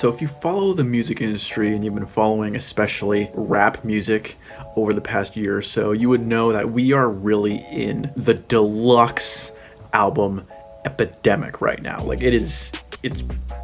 So if you follow the music industry and you've been following especially rap music over the past year or so, you would know that we are really in the deluxe album epidemic right now. Like it's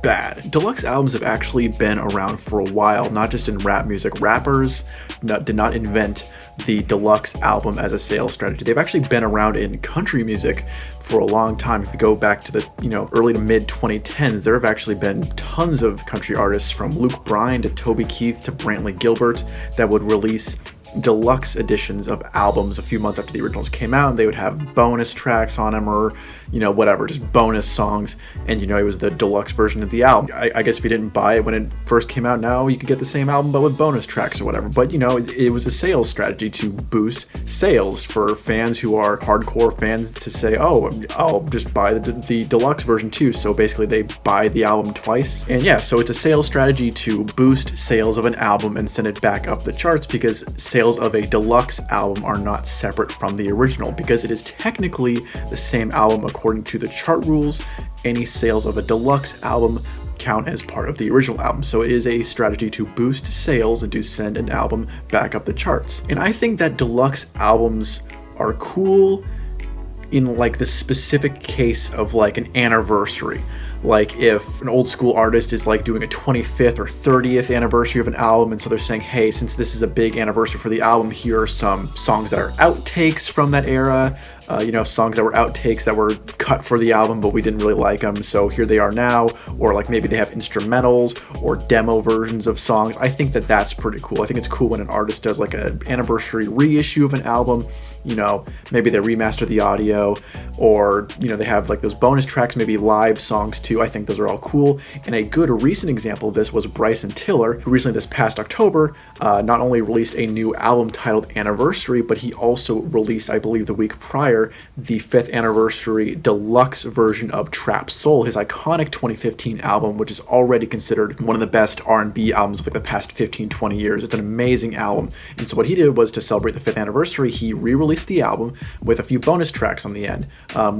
bad. Deluxe albums have actually been around for a while, not just in rap music. Rappers did not invent the deluxe album as a sales strategy. They've actually been around in country music for a long time. If you go back to the early to mid 2010s, there have actually been tons of country artists, from Luke Bryan to Toby Keith to Brantley Gilbert, that would release deluxe editions of albums a few months after the originals came out, and they would have bonus tracks on them, or whatever, just bonus songs, and it was the deluxe version of the album. I guess if you didn't buy it when it first came out, now you could get the same album but with bonus tracks or whatever. But it was a sales strategy to boost sales for fans who are hardcore fans, to say, oh, I'll just buy the deluxe version too. So basically they buy the album twice. And yeah, so it's a sales strategy to boost sales of an album and send it back up the charts, because sales of a deluxe album are not separate from the original, because it is technically the same album according to the chart rules. Any sales of a deluxe album count as part of the original album. So it is a strategy to boost sales and to send an album back up the charts. And I think that deluxe albums are cool in like the specific case of like an anniversary. Like if an old school artist is like doing a 25th or 30th anniversary of an album, and so they're saying, hey, since this is a big anniversary for the album, here are some songs that are outtakes from that era, songs that were outtakes that were cut for the album but we didn't really like them, so here they are now. Or like maybe they have instrumentals or demo versions of songs. I think that that's pretty cool. I think it's cool when an artist does like an anniversary reissue of an album. Maybe they remaster the audio, or they have like those bonus tracks, maybe live songs too. I think those are all cool. And a good recent example of this was Bryson Tiller, who recently, this past October, not only released a new album titled Anniversary, but he also released, I believe the week prior, the 5th anniversary deluxe version of Trap Soul, his iconic 2015 album, which is already considered one of the best R&B albums of like the past 15-20 years. It's an amazing album. And so what he did was, to celebrate the 5th anniversary, he re-released the album with a few bonus tracks on the end,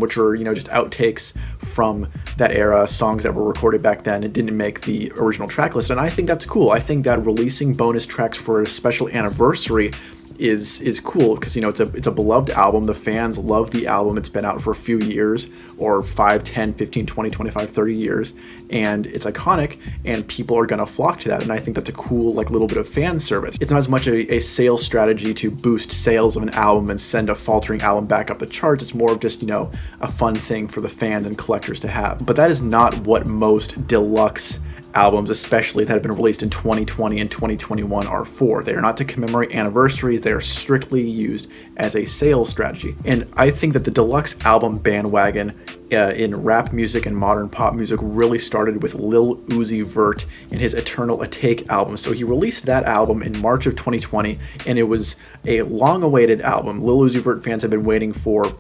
which were just outtakes from that era, songs that were recorded back then and didn't make the original track list. And I think that's cool. I think that releasing bonus tracks for a special anniversary is cool, because it's a beloved album. The fans love the album. It's been out for a few years, or 5, 10, 15, 20, 25, 30 years, and it's iconic, and people are gonna flock to that. And I think that's a cool like little bit of fan service. It's not as much a sales strategy to boost sales of an album and send a faltering album back up the charts. It's more of just a fun thing for the fans and collectors to have. But that is not what most deluxe albums, especially that have been released in 2020 and 2021, are for. They are not to commemorate anniversaries. They are strictly used as a sales strategy. And I think that the deluxe album bandwagon in rap music and modern pop music really started with Lil Uzi Vert and his Eternal Atake album. So he released that album in March of 2020, and it was a long-awaited album. Lil Uzi Vert fans have been waiting for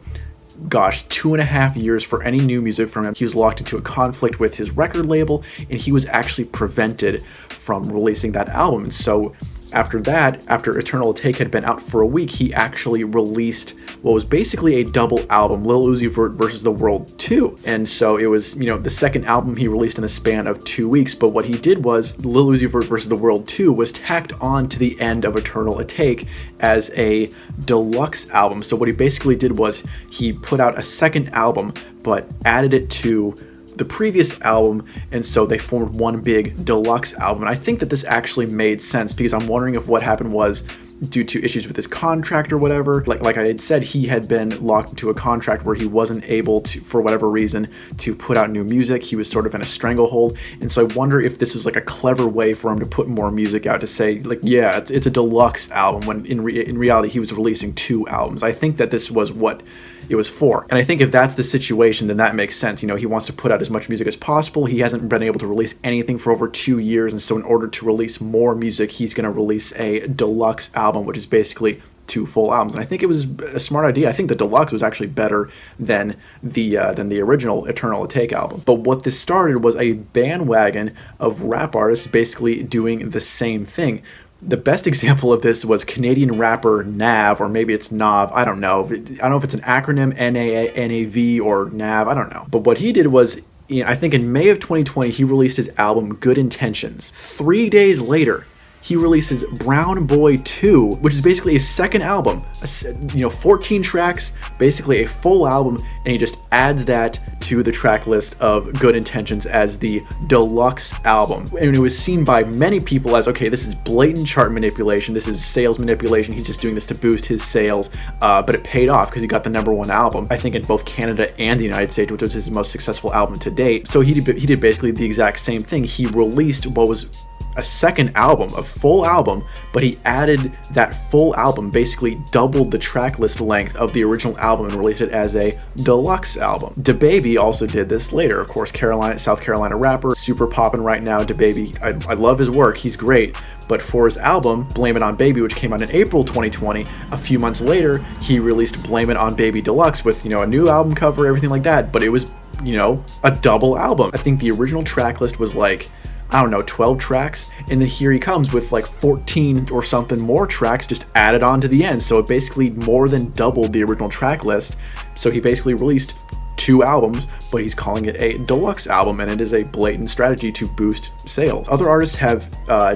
2.5 years for any new music from him. He was locked into a conflict with his record label, and he was actually prevented from releasing that album. And so after Eternal Atake had been out for a week, he actually released what was basically a double album, Lil Uzi Vert versus the World 2. And so it was, the second album he released in the span of 2 weeks. But what he did was, Lil Uzi Vert versus the World 2 was tacked on to the end of Eternal Atake as a deluxe album. So what he basically did was, he put out a second album, but added it to the previous album, and so they formed one big deluxe album. And I think that this actually made sense, because I'm wondering if what happened was due to issues with his contract or whatever. Like I had said, he had been locked into a contract where he wasn't able to, for whatever reason, to put out new music. He was sort of in a stranglehold. And so I wonder if this was like a clever way for him to put more music out, to say like, yeah, it's a deluxe album, when in reality he was releasing 2 albums. I think that this was what it was for. And I think if that's the situation, then that makes sense. He wants to put out as much music as possible. He hasn't been able to release anything for over 2 years, and so in order to release more music, he's going to release a deluxe album, which is basically 2 full albums. And I think it was a smart idea. I think the deluxe was actually better than the original Eternal Atake album. But what this started was a bandwagon of rap artists basically doing the same thing. The best example of this was Canadian rapper Nav, or maybe it's Nav, I don't know. I don't know if it's an acronym, NAV or Nav, I don't know. But what he did was, I think in May of 2020, he released his album Good Intentions. 3 days later, he releases Brown Boy 2, which is basically a second album, 14 tracks, basically a full album, and he just adds that to the track list of Good Intentions as the deluxe album. And it was seen by many people as, okay, this is blatant chart manipulation, this is sales manipulation, he's just doing this to boost his sales, but it paid off because he got the #1 album, I think in both Canada and the United States, which was his most successful album to date. So he did basically the exact same thing. He released what was a second album, a full album, but he added that full album, basically doubled the track list length of the original album and released it as a deluxe album. DaBaby also did this later. Of course, South Carolina rapper, super poppin' right now. DaBaby, I love his work, he's great. But for his album, Blame It On Baby, which came out in April 2020, a few months later, he released Blame It On Baby Deluxe with, a new album cover, everything like that, but it was, a double album. I think the original track list was like, 12 tracks, and then here he comes with like 14 or something more tracks just added on to the end. So it basically more than doubled the original track list. So he basically released 2 albums, but he's calling it a deluxe album, and it is a blatant strategy to boost sales. Other artists have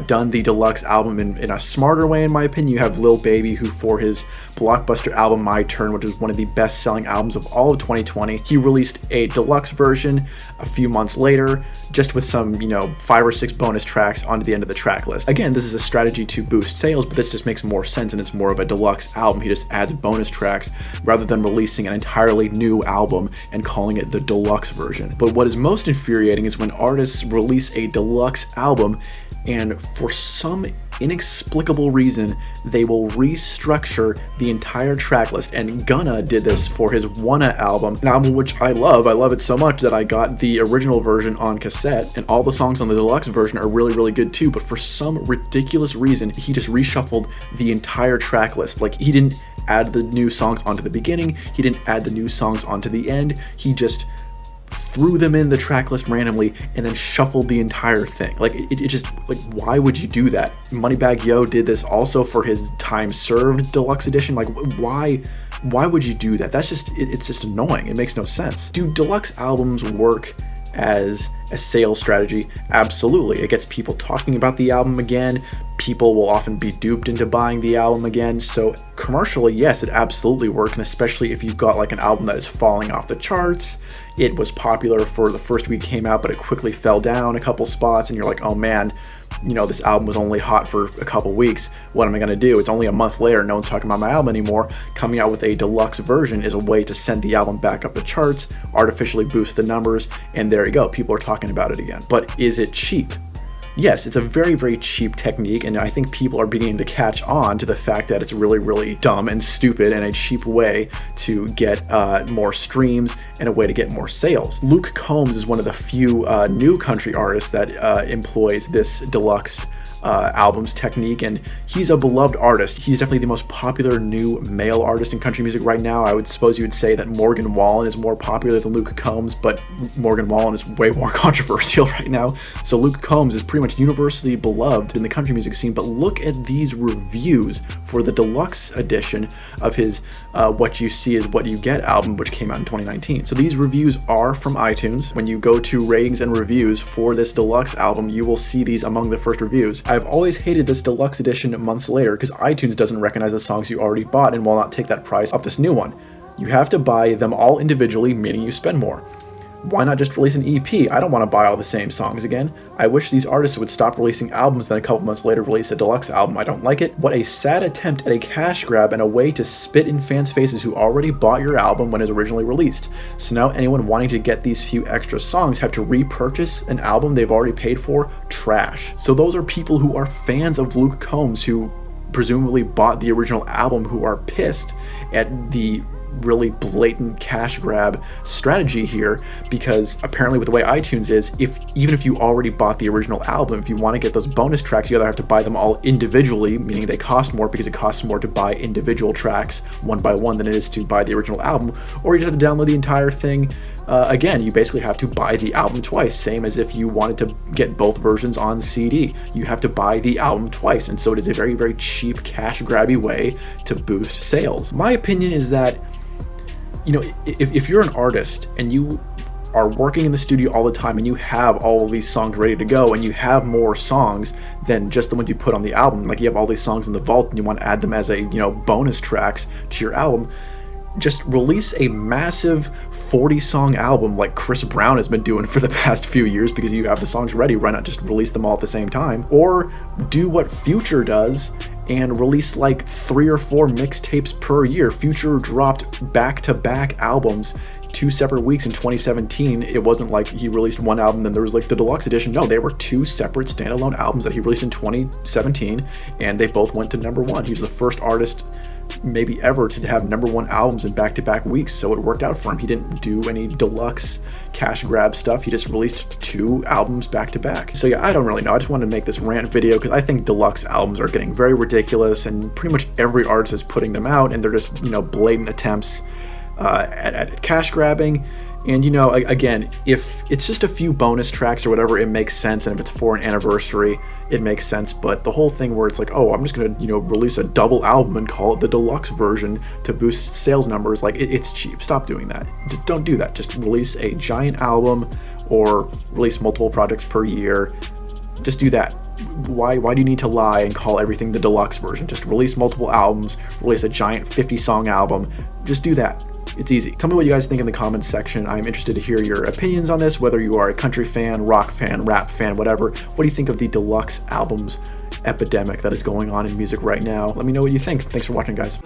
done the deluxe album in a smarter way, in my opinion. You have Lil Baby, who for his blockbuster album My Turn, which is one of the best-selling albums of all of 2020, he released a deluxe version a few months later, just with some 5 or 6 bonus tracks onto the end of the track list. Again, this is a strategy to boost sales, but this just makes more sense, and it's more of a deluxe album. He just adds bonus tracks rather than releasing an entirely new album and calling it the deluxe version. But what is most infuriating is when artists release a deluxe album and for some inexplicable reason they will restructure the entire track list. And Gunna did this for his Wanna album, an album which I love it so much that I got the original version on cassette, and all the songs on the deluxe version are really, really good too. But for some ridiculous reason, he just reshuffled the entire track list. Like, he didn't add the new songs onto the beginning, he didn't add the new songs onto the end, he just threw them in the track list randomly and then shuffled the entire thing. Like, it just, like, why would you do that? Moneybagg Yo did this also for his Time Served deluxe edition. Like, why would you do that? That's just, it's just annoying. It makes no sense. Do deluxe albums work as a sales strategy? Absolutely. It gets people talking about the album again. People will often be duped into buying the album again. So commercially, yes, it absolutely works, and especially if you've got like an album that is falling off the charts. It was popular for the first week it came out, but it quickly fell down a couple spots, and you're like, oh man, this album was only hot for a couple weeks. What am I gonna do? It's only a month later, no one's talking about my album anymore. Coming out with a deluxe version is a way to send the album back up the charts, artificially boost the numbers, and there you go, people are talking about it again. But is it cheap? Yes, it's a very, very cheap technique, and I think people are beginning to catch on to the fact that it's really, really dumb and stupid and a cheap way to get more streams and a way to get more sales. Luke Combs is one of the few new country artists that employs this deluxe albums technique, and he's a beloved artist. He's definitely the most popular new male artist in country music right now. I would suppose you would say that Morgan Wallen is more popular than Luke Combs, but Morgan Wallen is way more controversial right now. So Luke Combs is pretty much universally beloved in the country music scene. But look at these reviews for the deluxe edition of his What You See Is What You Get album, which came out in 2019. So these reviews are from iTunes. When you go to ratings and reviews for this deluxe album, you will see these among the first reviews. I've always hated this deluxe edition months later because iTunes doesn't recognize the songs you already bought and will not take that price off this new one. You have to buy them all individually, meaning you spend more. Why not just release an EP? I don't want to buy all the same songs again. I wish these artists would stop releasing albums, then a couple months later release a deluxe album. I don't like it. What a sad attempt at a cash grab and a way to spit in fans' faces who already bought your album when it was originally released. So now anyone wanting to get these few extra songs have to repurchase an album they've already paid for? Trash. So those are people who are fans of Luke Combs, who presumably bought the original album, who are pissed at the really blatant cash grab strategy here, because apparently with the way iTunes is, even if you already bought the original album, if you want to get those bonus tracks, you either have to buy them all individually, meaning they cost more because it costs more to buy individual tracks one by one than it is to buy the original album, or you just have to download the entire thing again. You basically have to buy the album twice, same as if you wanted to get both versions on CD. You have to buy the album twice, and so it is a very, very cheap cash grabby way to boost sales. My opinion is that if you're an artist and you are working in the studio all the time and you have all of these songs ready to go, and you have more songs than just the ones you put on the album, like you have all these songs in the vault and you want to add them as a, bonus tracks to your album, just release a massive 40-song album like Chris Brown has been doing for the past few years, because you have the songs ready. Why not just release them all at the same time? Or do what Future does and release like 3 or 4 mixtapes per year. Future dropped back-to-back albums 2 separate weeks in 2017. It wasn't like he released one album then there was like the deluxe edition. No, they were 2 separate standalone albums that he released in 2017, and they both went to #1. He was the first artist maybe ever to have #1 albums in back-to-back weeks, so it worked out for him. He didn't do any deluxe cash grab stuff. He just released 2 albums back-to-back. So yeah, I don't really know. I just wanted to make this rant video because I think deluxe albums are getting very ridiculous, and pretty much every artist is putting them out, and they're just, blatant attempts at cash grabbing. And again, if it's just a few bonus tracks or whatever, it makes sense, and if it's for an anniversary, it makes sense. But the whole thing where it's like, oh, I'm just gonna release a double album and call it the deluxe version to boost sales numbers, like it's cheap. Stop doing that. Don't do that. Just release a giant album or release multiple projects per year. Just do that. Why do you need to lie and call everything the deluxe version? Just release multiple albums, release a giant 50-song album. Just do that. It's easy. Tell me what you guys think in the comments section. I'm interested to hear your opinions on this, whether you are a country fan, rock fan, rap fan, whatever. What do you think of the deluxe albums epidemic that is going on in music right now? Let me know what you think. Thanks for watching, guys.